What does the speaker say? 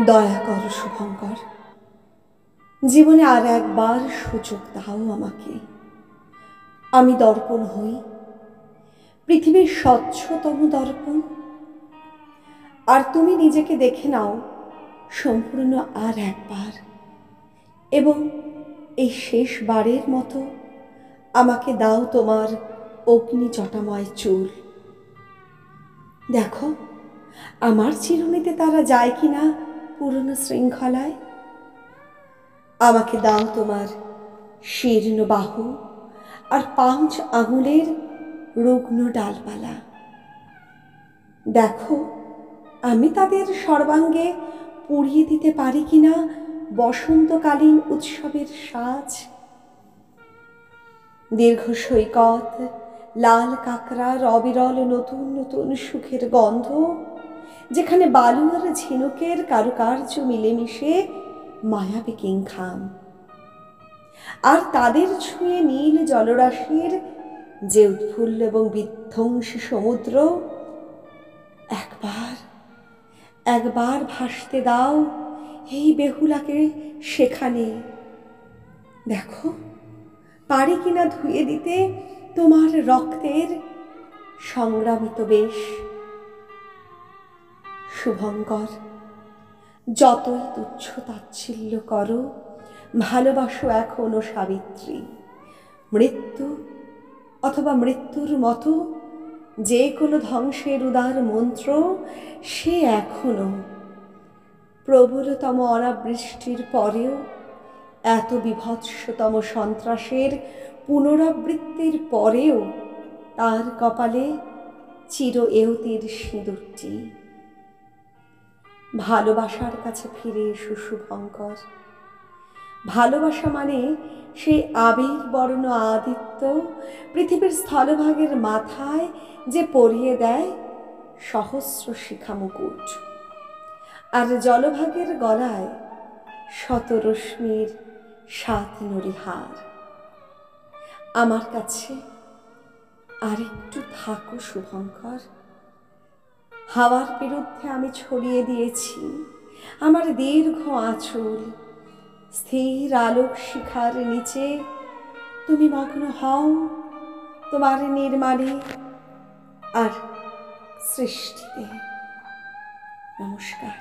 দয়া করো শুভঙ্কর, জীবনে আর একবার সুযোগ দাও আমাকে। আমি দর্পণ হই, পৃথিবীর স্বচ্ছতম দর্পণ। আর তুমি নিজেকে দেখে নাও সম্পূর্ণ আর একবার, এবং এই শেষবারের মতো আমাকে দাও তোমার অগ্নিজটাময় চুল। দেখো আমার চিরুনিতে তারা যায় কিনা পুরনো শৃঙ্খলায়। আমাকে দাও তোমার শীর্ণ বাহু আর 5 আঙুলের রুগ্ন ডালপালা। দেখো আমি তাদের সর্বাঙ্গে পরিয়ে দিতে পারি কিনা বসন্তকালীন উৎসবের সাজ। দীর্ঘ সৈকত, লাল কাঁকড়ার অবিরল নতুন নতুন সুখের গন্ধ, যেখানে বালু আর ঝিনুকের কারুকার্য মিলেমিশে মায়াবী কিংখাম। আর তাদের ছুঁয়ে নীল জলরাশির যে উৎফুল্ল এবং বিধ্বংসী সমুদ্র। একবার ভাসতে দাও এই বেহুলাকে সেখানে। দেখো পারি কিনা ধুয়ে দিতে তোমার রক্তের সংগ্রামিত বেশ। শুভঙ্কর, যতই তুচ্ছ তাচ্ছিল্য করো, ভালোবাসো এখনো সাবিত্রী। মৃত্যু অথবা মৃত্যুর মতো যে কোনো ধ্বংসের উদার মন্ত্র সে এখনো প্রবলতম অনাবৃষ্টির পরেও, এত বিভৎসতম সন্ত্রাসের পুনরাবৃত্তির পরেও তার কপালে চির এয়তির সিঁদুরটি। ভালোবাসার কাছে ফিরে এসো শুভঙ্কর। ভালোবাসা মানে সেই আবির বর্ণ আদিত্য পৃথিবীর স্থলভাগের মাথায় যে পরিয়ে দেয় সহস্র শিখা মুকুট, আর জলভাগের গলায় শত রশ্মির 7 নড়িহার। আমার কাছে আরেকটু থাকো শুভঙ্কর। হাওয়ার বিরুদ্ধে আমি ছড়িয়ে দিয়েছি আমার দীর্ঘ আঁচল। স্থির আলোক শিখার নিচে তুমি মগ্ন হও তোমার নির্মাণে আর সৃষ্টিতে। নমস্কার।